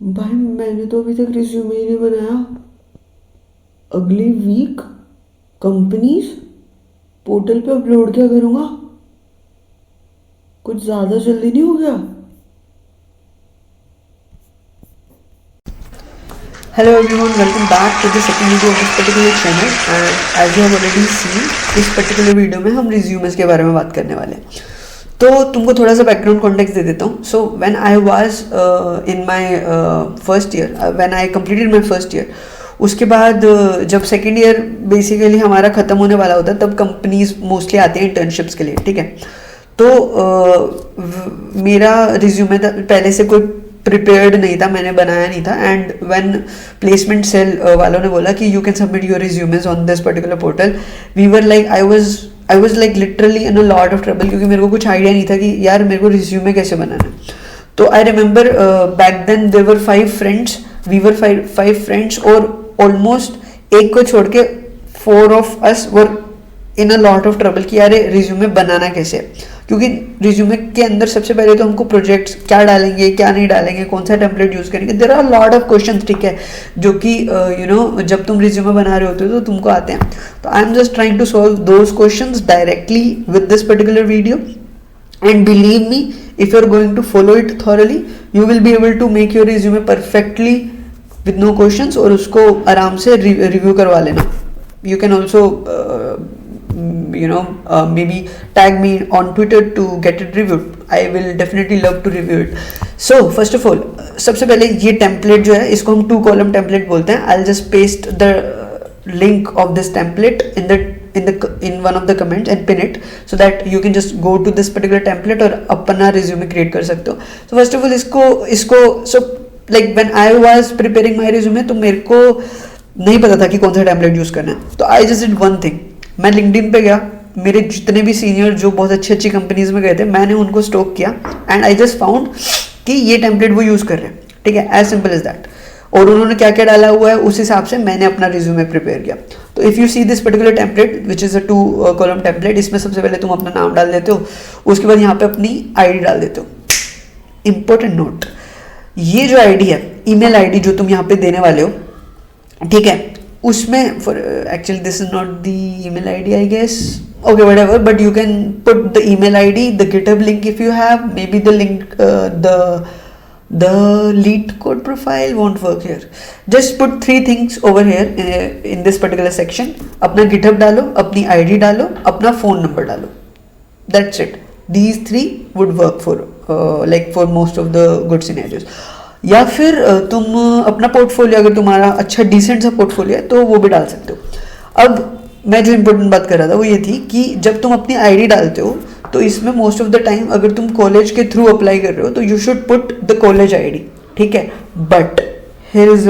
भाई मैंने तो अभी तक रिज्यूमे ही नहीं बनाया। अगली वीक कंपनीज पोर्टल पे अपलोड क्या करूँगा? कुछ ज़्यादा जल्दी नहीं हो गया? Hello everyone, welcome back to the second video of this particular channel and as you have already seen इस particular वीडियो में हम रिज्यूमेस के बारे में बात करने वाले हैं। तो तुमको थोड़ा सा बैकग्राउंड कॉन्टेक्स्ट दे देता हूँ। So when I was in my first year, when I completed my first year, उसके बाद जब सेकेंड ईयर बेसिकली हमारा ख़त्म होने वाला होता है तब कंपनीज मोस्टली आती हैं इंटर्नशिप्स के लिए, ठीक है। तो मेरा रिज्यूमे पहले से कोई प्रिपेयर्ड नहीं था, मैंने बनाया नहीं था। एंड व्हेन प्लेसमेंट सेल वालों ने बोला कि you can submit your resumes on this particular portal, we were like I was like literally in a lot of trouble, क्योंकि मेरे को कुछ आइडिया नहीं था कि यार मेरे को रिज्यूमे कैसे बनाना है। तो I remember back then there were 5 friends, we were 5 friends और ऑलमोस्ट एक को छोड़ के 4 of us were in a lot of trouble कि यार रिज्यूमे बनाना कैसे है। क्योंकि रिज्यूमे के अंदर सबसे पहले तो हमको प्रोजेक्ट्स क्या डालेंगे, क्या नहीं डालेंगे, कौन सा टेम्पलेट यूज करेंगे, there are lot of questions, ठीक है, जो कि जब तुम रिज्यूमे बना रहे होते हो तो तुमको आते हैं। तो I am just trying to solve those questions directly with this particular video and believe me, if you are going to follow it thoroughly you will be able to make your resume perfectly with no questions और उसको आराम से review करवा लेना। You can also maybe tag me on Twitter to get it reviewed. I will definitely love to review it. So first of all, सबसे पहले ये template जो है इसको हम 2 कॉलम टेम्पलेट बोलते हैं। I'll just paste the link of this template in one of the comments and pin it so that you can just go to this particular template और अपना resume create कर सकते हो। So first of all इसको so like when I was preparing my resume तो मेरे को नहीं पता था कि कौन सा टेम्पलेट यूज करना है। तो I just did one thing, मैं लिंक्डइन पे गया, मेरे जितने भी सीनियर जो बहुत अच्छी अच्छी कंपनीज में गए थे मैंने उनको स्टॉक किया एंड आई जस्ट फाउंड कि ये टेम्पलेट वो यूज़ कर रहे हैं, ठीक है, एज सिंपल एज दैट। और उन्होंने क्या क्या डाला हुआ है उस हिसाब से मैंने अपना रिज्यूमे प्रिपेयर किया। तो if you see this particular template which is a 2 column template, इसमें सबसे पहले तुम अपना नाम डाल देते हो, उसके बाद यहाँ पे अपनी आईडी डाल देते हो। इंपॉर्टेंट नोट, ये जो आईडी है, ईमेल आईडी जो तुम यहाँ पे देने वाले हो, ठीक है, उसमें for actually this is not the email ID I guess, okay whatever, but you can put the email id, the github link if you have, maybe the link the lead code profile won't work here. Just put 3 things over here in this particular section. अपना github डालो, अपनी id डालो, अपना phone number डालो, that's it. These 3 would work for like for most of the good scenarios. या फिर तुम अपना पोर्टफोलियो, अगर तुम्हारा अच्छा डिसेंट सा पोर्टफोलियो है तो वो भी डाल सकते हो। अब मैं जो इम्पोर्टेंट बात कर रहा था वो ये थी कि जब तुम अपनी आईडी डालते हो तो इसमें मोस्ट ऑफ द टाइम अगर तुम कॉलेज के थ्रू अप्लाई कर रहे हो तो you should put the college ID, ठीक है। But here is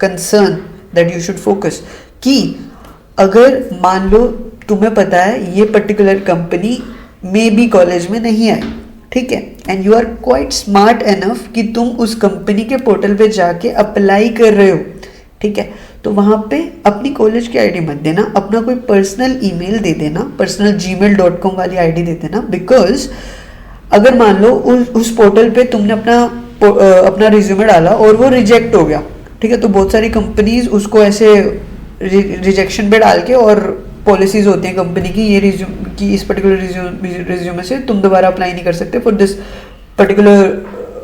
concern that you should focus कि अगर मान लो तुम्हें पता है ये पर्टिकुलर कंपनी मे बी कॉलेज में नहीं आई, ठीक है, and you are quite smart enough कि तुम उस कंपनी के पोर्टल पे जाके अप्लाई कर रहे हो, ठीक है, तो वहाँ पे अपनी कॉलेज की आईडी मत देना, अपना कोई पर्सनल ईमेल दे देना, पर्सनल gmail.com वाली आईडी दे देना। बिकॉज अगर मान लो उस पोर्टल पे तुमने अपना रिज्यूमे डाला और वो रिजेक्ट हो गया, ठीक है, तो बहुत सारी कंपनीज उसको ऐसे रिजेक्शन पे डाल के, और पॉलिसीज होती हैं कंपनी की ये रिज्यूम की इस पर्टिकुलर रिज्यूमे से तुम दोबारा अप्लाई नहीं कर सकते for this particular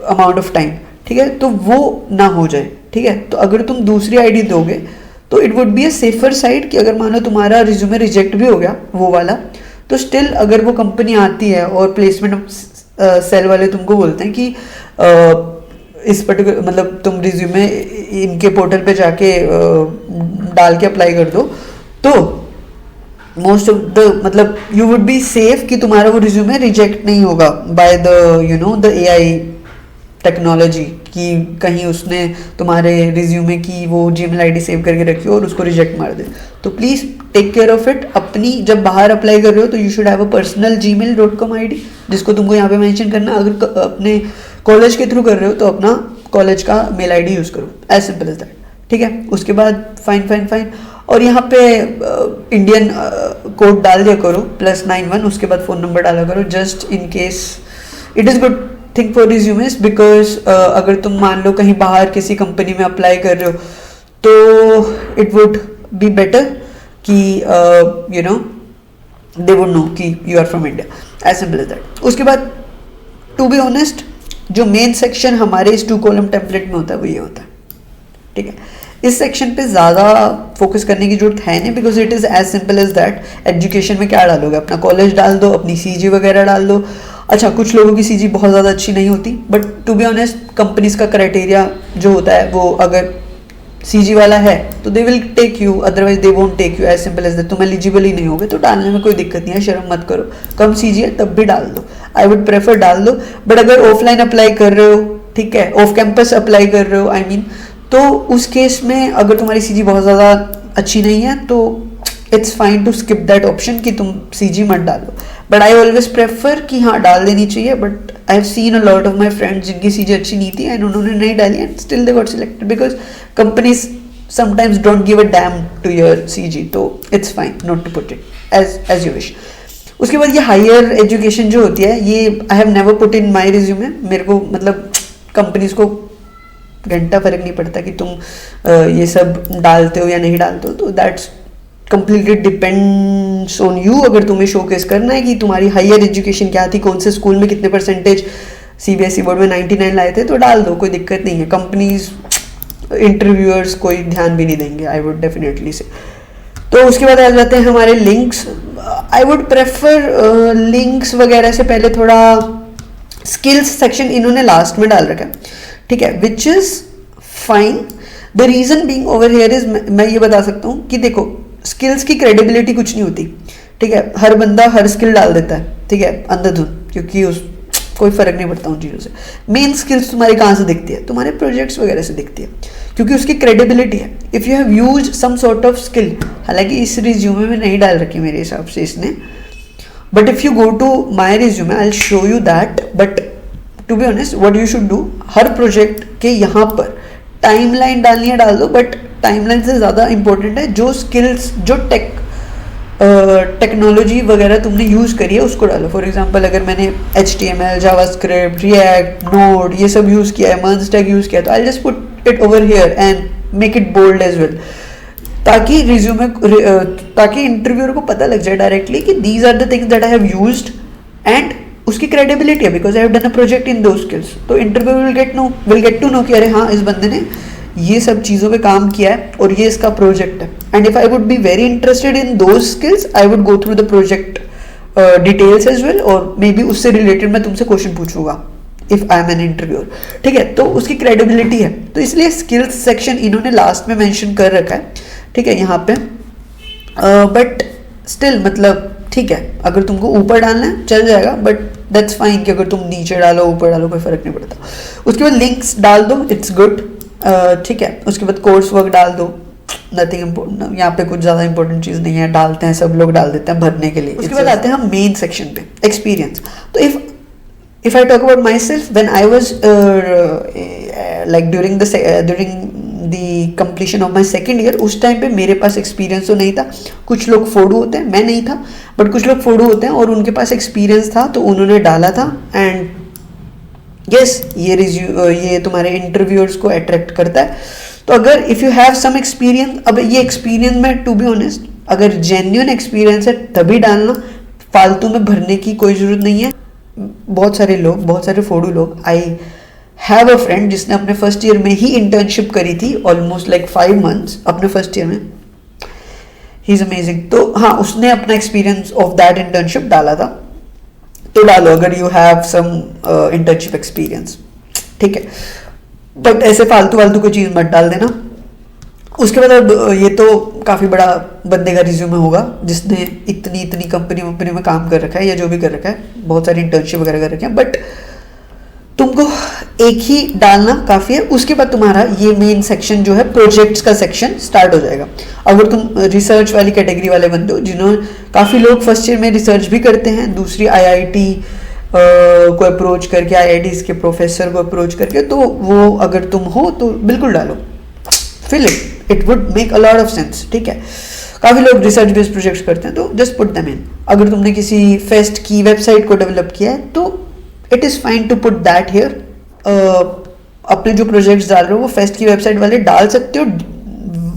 amount of time, ठीक है, तो वो ना हो जाए, ठीक है। तो अगर तुम दूसरी आईडी दोगे तो it would be a safer side कि अगर मान लो तुम्हारा रिज्यूमे रिजेक्ट भी हो गया वो वाला, तो स्टिल अगर वो कंपनी आती है और प्लेसमेंट सेल वाले तुमको बोलते हैं कि इस पर्टिकुलर मतलब तुम रिज्यूमे इनके पोर्टल पे जाके डाल के अप्लाई कर दो, तो मोस्ट ऑफ द मतलब यू वुड बी सेफ कि तुम्हारा वो रिज्यूमे रिजेक्ट नहीं होगा बाय द AI टेक्नोलॉजी, कि कहीं उसने तुम्हारे रिज्यूमे की वो जीमेल आईडी सेव करके रखी हो और उसको रिजेक्ट मार दे। तो please take care of it. अपनी जब बाहर अप्लाई कर रहे हो तो you should have a personal gmail.com ID जिसको तुमको यहाँ पे मेंशन करना। अगर अपने कॉलेज के थ्रू कर रहे हो तो अपना कॉलेज का मेल आईडी यूज़ करो, एज सिंपल एज दैट, ठीक है। उसके बाद फाइन और यहाँ पे इंडियन कोड डाल दिया करो +91, उसके बाद फ़ोन नंबर डाला करो just in case. It is good thing for resumes because अगर तुम मान लो कहीं बाहर किसी कंपनी में अप्लाई कर रहे हो तो इट वुड बी बेटर कि you know they would know कि you are from India, as simple as that. उसके बाद टू बी ऑनेस्ट जो मेन सेक्शन हमारे इस 2 कॉलम टेम्पलेट में होता है वो ये होता है. ठीक है, इस सेक्शन पे ज़्यादा फोकस करने की जरूरत है नहीं because it is as simple as that. Education में क्या डालोगे, अपना कॉलेज डाल दो, अपनी सीजी वगैरह डाल दो. अच्छा, कुछ लोगों की सीजी बहुत ज़्यादा अच्छी नहीं होती but to be honest companies का क्राइटेरिया जो होता है वो अगर सीजी वाला है तो they will take you, otherwise they won't take you, as simple as that. तुम एलिजिबल ही नहीं होगे तो डालने में कोई दिक्कत नहीं है, शर्म मत करो. कम सीजी है तब भी डाल दो, आई वुड प्रेफर डाल दो. बट अगर ऑफलाइन अप्लाई कर रहे हो, ठीक है, ऑफ कैंपस अप्लाई कर रहे हो आई मीन, तो उस केस में अगर तुम्हारी सीजी बहुत ज़्यादा अच्छी नहीं है तो it's fine to skip that option कि तुम सीजी मत डालो. बट आई ऑलवेज प्रेफर कि हाँ डाल देनी चाहिए. But I have seen a lot of my friends जिनकी सीजी अच्छी नहीं थी एंड उन्होंने नहीं डाली and still they got selected because companies sometimes don't give a damn to your CG. तो it's fine not to put it as you wish. उसके बाद ये हायर एजुकेशन जो होती है ये I have never put in my resume. मेरे को मतलब कंपनीज को घंटा फर्क नहीं पड़ता कि तुम ये सब डालते हो या नहीं डालते हो. तो that's completely depends on you. अगर तुम्हें शोकेस करना है कि तुम्हारी हायर एजुकेशन क्या थी, कौन से स्कूल में कितने परसेंटेज सीबीएसई बोर्ड में 99 लाए थे, तो डाल दो, कोई दिक्कत नहीं है. कंपनीज इंटरव्यूअर्स कोई ध्यान भी नहीं देंगे, आई वुड डेफिनेटली से. तो उसके बाद आ जाते हैं हमारे links. I would prefer links वगैरह से पहले थोड़ा स्किल्स सेक्शन इन्होंने लास्ट में डाल रखा है, ठीक है, which is fine. The reason being over here is, मैं ये बता सकता हूँ कि देखो स्किल्स की क्रेडिबिलिटी कुछ नहीं होती, ठीक है. हर बंदा हर स्किल डाल देता है, ठीक है, अंधाधुंध, क्योंकि उस कोई फर्क नहीं पड़ता उन चीज़ों से. मेन स्किल्स तुम्हारी कहाँ से दिखती है, तुम्हारे प्रोजेक्ट्स वगैरह से दिखती है, क्योंकि उसकी क्रेडिबिलिटी है. If you have use some sort of skill, हालांकि इस रिज्यूमे में नहीं डाल रखी मेरे हिसाब से इसने, but if you go to my resume I will show you that. But to be honest what you should do, हर प्रोजेक्ट के यहाँ पर टाइमलाइन डालनी है डाल दो, बट टाइमलाइन से ज़्यादा इंपॉर्टेंट है जो स्किल्स, जो टेक्नोलॉजी वगैरह तुमने यूज़ करी है उसको डालो. फॉर एग्जांपल अगर मैंने HTML, जावास्क्रिप्ट, रिएक्ट, नोड ये सब यूज़ किया है, मर्ज टैग यूज़ किया है, तो I just put it over here and make it bold as well, ताकि रिज्यूमे ताकि इंटरव्यूअर को पता लग जाए डायरेक्टली कि these are the things that I have used and उसकी क्रेडिबिलिटी है because I have done a project in दो स्किल्स. तो interview will get to know कि अरे हाँ इस बंदे ने ये सब चीज़ों पे काम किया है और ये इसका प्रोजेक्ट है. And if I would be very interested in those skills I would go through the project details as well, और मे बी उससे रिलेटेड मैं तुमसे क्वेश्चन पूछूंगा if I am an interviewer, ठीक है. तो उसकी क्रेडिबिलिटी है, तो इसलिए स्किल्स सेक्शन इन्होंने लास्ट में मेंशन कर रखा है, ठीक है, यहाँ पे. बट स्टिल मतलब ठीक है, अगर तुमको ऊपर डालना है चल जाएगा, बट दैट्स फाइन कि अगर तुम नीचे डालो ऊपर डालो कोई फर्क नहीं पड़ता. उसके बाद लिंक्स डाल दो, इट्स गुड, ठीक है. उसके बाद कोर्स वर्क डाल दो, नथिंग इम्पोर्टेंट, यहाँ पे कुछ ज़्यादा इंपॉर्टेंट चीज़ नहीं है, डालते हैं सब लोग डाल देते हैं भरने के लिए. उसके बाद आते हैं हम मेन सेक्शन पे, एक्सपीरियंस. तो if I talk about my self, when I was like during the completion of my second year, उस टाइम पे मेरे पास एक्सपीरियंस तो नहीं था. कुछ लोग फोड़ू होते हैं, मैं नहीं था, बट कुछ लोग फोड़ू होते हैं और उनके पास एक्सपीरियंस था तो उन्होंने डाला था. एंड यस, ये तुम्हारे इंटरव्यूअर्स को अट्रैक्ट करता है. तो अगर if you have some experience, अब ये एक्सपीरियंस में टू बी ऑनेस्ट अगर जेन्युइन एक्सपीरियंस है तभी डालना, फालतू में भरने की कोई ज़रूरत नहीं है. बहुत सारे फोड़ू लोग, आई हैव अ फ्रेंड जिसने अपने फर्स्ट ईयर में ही इंटर्नशिप करी थी, ऑलमोस्ट लाइक 5 months अपने फर्स्ट ईयर में. He is amazing. तो हाँ, उसने अपना एक्सपीरियंस ऑफ दैट इंटर्नशिप डाला था, तो डालो अगर you have some internship experience, ठीक है. बट ऐसे फालतू कोई चीज़ मत डाल देना. उसके बाद अब ये तो काफ़ी बड़ा बंदे का रिज्यूमे होगा जिसने इतनी कंपनी में काम कर रखा है या जो भी कर रखा है, बहुत सारी इंटर्नशिप वगैरह कर रखे हैं, बट तुमको एक ही डालना काफ़ी है. उसके बाद तुम्हारा ये मेन सेक्शन जो है प्रोजेक्ट्स का सेक्शन स्टार्ट हो जाएगा. अगर तुम रिसर्च वाली कैटेगरी वाले बंदे हो, जिन्होंने काफ़ी लोग फर्स्ट ईयर में रिसर्च भी करते हैं, दूसरी IIT को अप्रोच करके, IITs के प्रोफेसर को अप्रोच करके, तो वो अगर तुम हो तो बिल्कुल डालो, feel it would make a lot of sense, ठीक है. काफ़ी लोग रिसर्च बेस्ड प्रोजेक्ट्स करते हैं तो जस्ट पुट देम इन. अगर तुमने किसी फेस्ट की वेबसाइट को डेवलप किया है तो it is fine to put that here. अपने जो प्रोजेक्ट्स डाल रहे हो वो फेस्ट की वेबसाइट वाले डाल सकते हो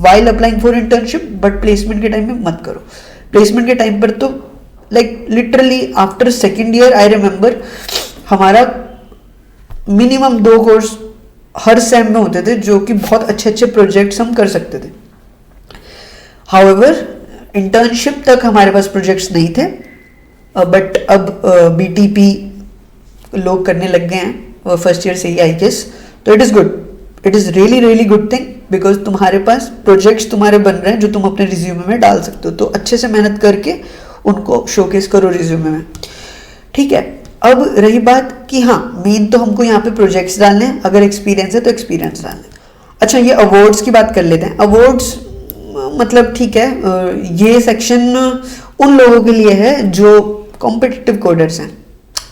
while applying for internship, but placement के टाइम में मत करो। प्लेसमेंट के टाइम पर तो like literally after second year I remember हमारा मिनिमम 2 कोर्स हर सेम में होते थे जो कि बहुत अच्छे अच्छे प्रोजेक्ट्स हम कर सकते थे। हाउएवर इंटर्नशिप तक हमारे पास प्रोजेक्ट्स नहीं थे, बट अब बीटीपी लोग करने लग गए हैं फर्स्ट ईयर से ही आई गेस, तो it is good, it is really really good thing, because तुम्हारे पास प्रोजेक्ट्स तुम्हारे बन रहे हैं जो तुम अपने रिज्यूमे में डाल सकते हो। तो अच्छे से मेहनत करके उनको शोकेस करो रिज्यूमे में, ठीक है। अब रही बात कि हाँ मेन तो हमको यहाँ पे प्रोजेक्ट्स डालने हैं, अगर एक्सपीरियंस है तो एक्सपीरियंस डालने। अच्छा ये अवार्ड्स की बात कर लेते हैं। अवार्ड्स मतलब ठीक है, ये सेक्शन उन लोगों के लिए है जो कॉम्पिटिटिव कोडर्स हैं,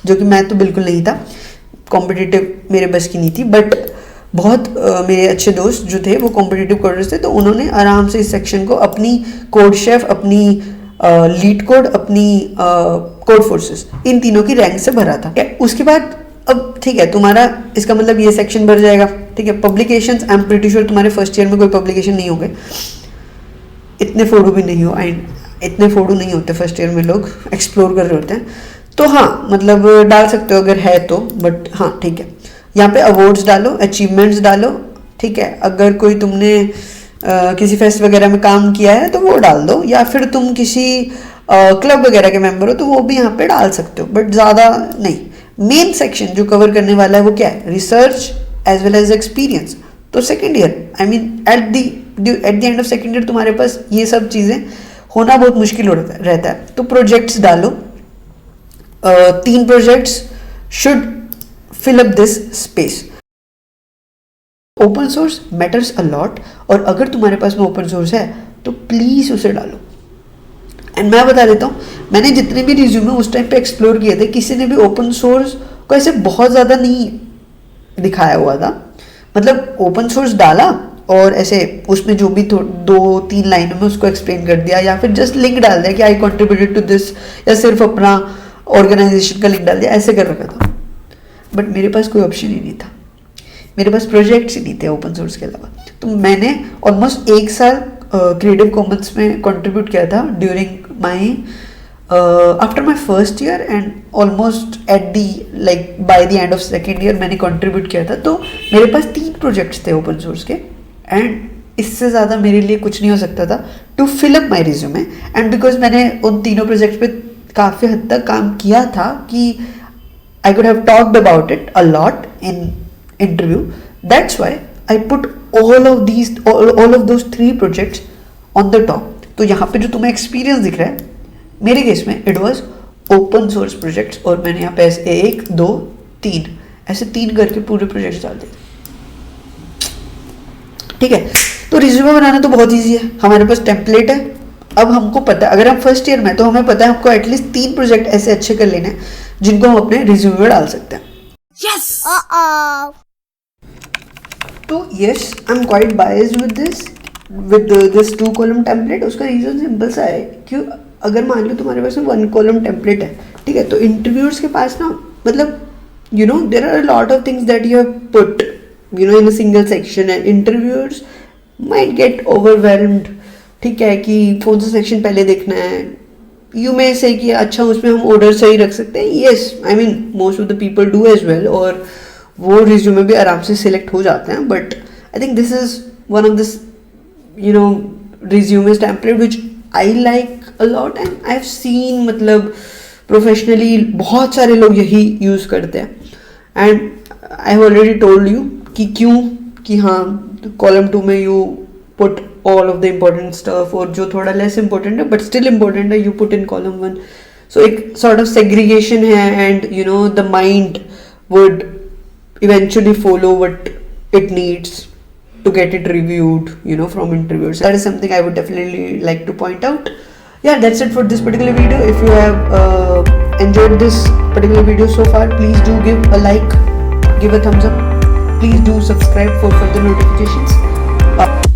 जो कि मैं तो बिल्कुल नहीं था, कॉम्पिटिटिव मेरे बस की नहीं थी, बट बहुत मेरे अच्छे दोस्त जो थे वो कॉम्पिटिटिव कोडर्स थे, तो उन्होंने आराम से इस सेक्शन को अपनी कोड शेफ, अपनी लीड कोड, अपनी कोड फोर्सेस, इन तीनों की रैंक से भरा था। उसके बाद अब ठीक है तुम्हारा इसका मतलब ये सेक्शन भर जाएगा, ठीक है। Publications I am pretty sure तुम्हारे फर्स्ट ईयर में कोई पब्लिकेशन नहीं होंगे, इतने फोड़ू भी नहीं हो, इतने फोड़ू नहीं होते फर्स्ट ईयर में, लोग एक्सप्लोर कर रहे होते हैं। तो हाँ मतलब डाल सकते हो अगर है तो, बट हाँ ठीक है। यहाँ पे अवार्ड्स डालो, अचीवमेंट्स डालो, ठीक है। अगर कोई तुमने किसी फेस्ट वगैरह में काम किया है तो वो डाल दो, या फिर तुम किसी क्लब वगैरह के मेंबर हो तो वो भी यहाँ पे डाल सकते हो, बट ज़्यादा नहीं। मेन सेक्शन जो कवर करने वाला है वो क्या है, research as well as experience. तो second year I mean at the end of second year तुम्हारे पास ये सब चीज़ें होना बहुत मुश्किल रहता है। तो प्रोजेक्ट्स डालो, 3 projects should fill up this space. Open source matters a lot, और अगर तुम्हारे पास में ओपन सोर्स है तो प्लीज़ उसे डालो। एंड मैं बता देता हूँ, मैंने जितने भी रिज्यूमे उस टाइम पे एक्सप्लोर किए थे, किसी ने भी ओपन सोर्स को ऐसे बहुत ज़्यादा नहीं दिखाया हुआ था। मतलब ओपन सोर्स डाला और ऐसे उसमें जो भी 2-3 लाइनों में उसको एक्सप्लेन कर दिया, या फिर जस्ट लिंक डाल दिया कि आई कंट्रीब्यूटेड टू दिस, या सिर्फ अपना ऑर्गेनाइजेशन का लिंक डाल दिया, ऐसे कर रखा था। बट मेरे पास कोई ऑप्शन ही नहीं था, मेरे पास प्रोजेक्ट्स ही नहीं थे ओपन सोर्स के अलावा। तो मैंने ऑलमोस्ट 1 साल क्रिएटिव कॉमन्स में कंट्रीब्यूट किया था during my after my first year, and almost at the like by the end of second year मैंने कंट्रीब्यूट किया था। तो मेरे पास 3 प्रोजेक्ट्स थे ओपन सोर्स के, एंड इससे ज़्यादा मेरे लिए कुछ नहीं हो सकता था to fill up my resume. And because मैंने उन तीनों प्रोजेक्ट्स पे काफ़ी हद तक काम किया था कि I could have talked about it a lot in interview. That's why I put all of those 3 projects on the top. तो यहाँ पे जो तुम्हें एक्सपीरियंस दिख रहा है, मेरे केस में it was open source projects, और मैंने यहाँ पे ऐसे 1, 2, 3 ऐसे 3 करके पूरे प्रोजेक्ट्स डाल दिए, ठीक है। तो रिज्यूमे बनाना तो बहुत ईजी है, हमारे पास टेम्पलेट है। अब हमको पता है, अगर हम फर्स्ट ईयर में, तो हमें पता है हमको एटलीस्ट 3 प्रोजेक्ट ऐसे अच्छे कर लेने हैं जिनको हम अपने रिज्यूमे में डाल सकते हैं। Yes! तो yes I am quite biased with this 2 column template. उसका रीजन सिंपल सा है कि अगर मान लो तुम्हारे पास में 1 कॉलम टेम्पलेट है, ठीक है, तो इंटरव्यूअर्स के पास ना मतलब you know there are a lot of things that you have put you know in a single section, and interviewers might get overwhelmed, ठीक है, कि कौन सा सेक्शन पहले देखना है। यू मे से कि अच्छा उसमें हम ऑर्डर सही रख सकते हैं, yes I mean most of the people do as well, और वो रिज्यूमे भी आराम से सिलेक्ट हो जाते हैं। But I think this is one of this you know resume template which I like a lot, and I have scene मतलब professionally बहुत सारे लोग यही यूज़ करते हैं। And I have already told you कि क्यों, कि हाँ कॉलम 2 में you put all of the important stuff, और जो थोड़ा less important है but still important है you put in column 1. So एक sort of segregation है, and you know the mind would eventually follow what it needs to get it reviewed, you know, from interviewers. That is something I would definitely like to point out. Yeah, that's it for this particular video. If you have enjoyed this particular video so far, please do give a like, give a thumbs up, please do subscribe for further notifications.